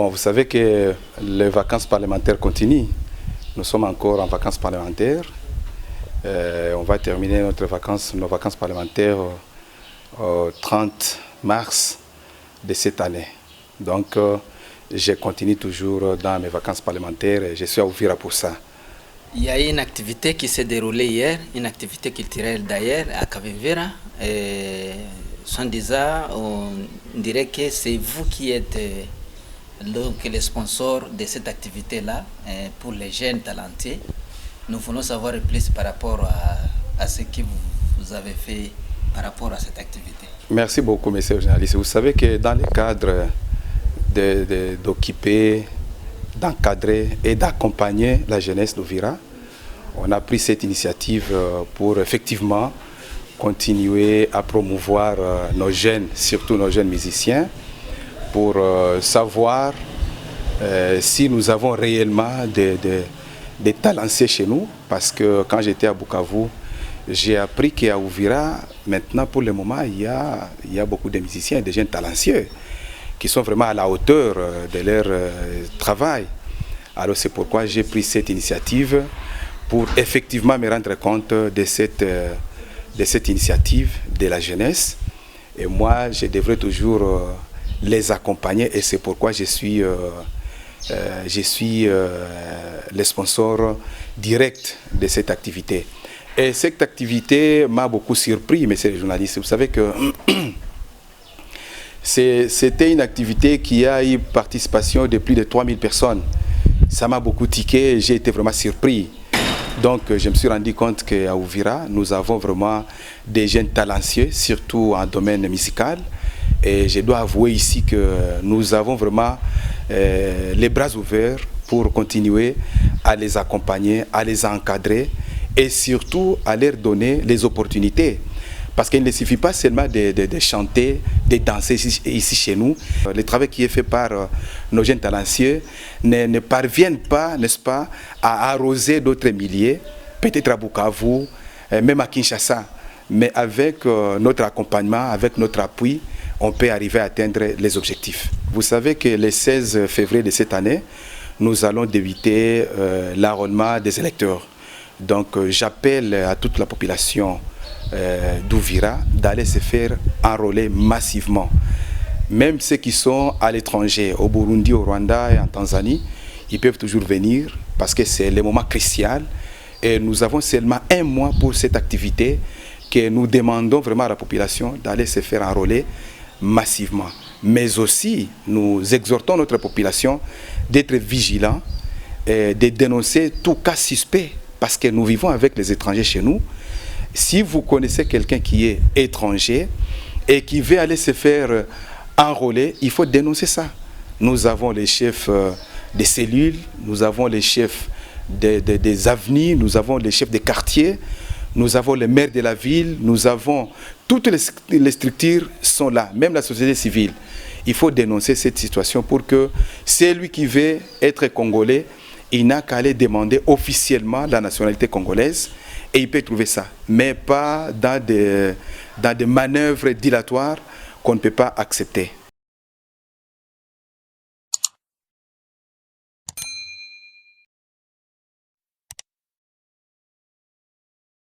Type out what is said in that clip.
Bon, vous savez que les vacances parlementaires continuent. Nous sommes encore en vacances parlementaires. On va terminer nos vacances parlementaires au 30 mars de cette année. Donc, je continue toujours dans mes vacances parlementaires et je suis à Uvira pour ça. Il y a une activité qui s'est déroulée hier, une activité culturelle d'ailleurs à Kavimvira. Sans disant, on dirait que c'est vous qui êtes donc les sponsors de cette activité-là pour les jeunes talentueux. Nous voulons savoir plus par rapport à ce que vous avez fait par rapport à cette activité. Merci beaucoup, monsieur le journaliste. Vous savez que dans le cadre d'occuper, d'encadrer et d'accompagner la jeunesse d'Uvira, on a pris cette initiative pour effectivement continuer à promouvoir nos jeunes, surtout nos jeunes musiciens, pour savoir si nous avons réellement des talentsiers chez nous. Parce que quand j'étais à Bukavu, j'ai appris qu'à Uvira, maintenant pour le moment, il y a beaucoup de musiciens et de jeunes talentsieux qui sont vraiment à la hauteur de leur travail. Alors c'est pourquoi j'ai pris cette initiative pour effectivement me rendre compte de cette initiative de la jeunesse. Et moi, je devrais toujours les accompagner et c'est pourquoi je suis le sponsor direct de cette activité. Et cette activité m'a beaucoup surpris, messieurs les journalistes. Vous savez que c'était une activité qui a eu participation de plus de 3000 personnes. Ça m'a beaucoup tiqué, j'ai été vraiment surpris. Donc je me suis rendu compte qu'à Uvira, nous avons vraiment des jeunes talentueux, surtout en domaine musical. Et je dois avouer ici que nous avons vraiment les bras ouverts pour continuer à les accompagner, à les encadrer et surtout à leur donner les opportunités. Parce qu'il ne suffit pas seulement de chanter, de danser ici chez nous. Le travail qui est fait par nos jeunes talentueux ne parviennent pas, n'est-ce pas, à arroser d'autres milliers, peut-être à Bukavu, même à Kinshasa. Mais avec notre accompagnement, avec notre appui, on peut arriver à atteindre les objectifs. Vous savez que le 16 février de cette année, nous allons débuter l'enrôlement des électeurs. Donc j'appelle à toute la population d'Uvira d'aller se faire enrôler massivement. Même ceux qui sont à l'étranger, au Burundi, au Rwanda et en Tanzanie, ils peuvent toujours venir parce que c'est le moment crucial. Et nous avons seulement un mois pour cette activité que nous demandons vraiment à la population d'aller se faire enrôler massivement. Mais aussi, nous exhortons notre population d'être vigilants et de dénoncer tout cas suspect parce que nous vivons avec les étrangers chez nous. Si vous connaissez quelqu'un qui est étranger et qui veut aller se faire enrôler, il faut dénoncer ça. Nous avons les chefs des cellules, nous avons les chefs des avenues, nous avons les chefs des quartiers, nous avons les maires de la ville, nous avons toutes les structures sont là, même la société civile. Il faut dénoncer cette situation pour que celui qui veut être congolais, il n'a qu'à aller demander officiellement la nationalité congolaise et il peut trouver ça, mais pas dans des manœuvres dilatoires qu'on ne peut pas accepter.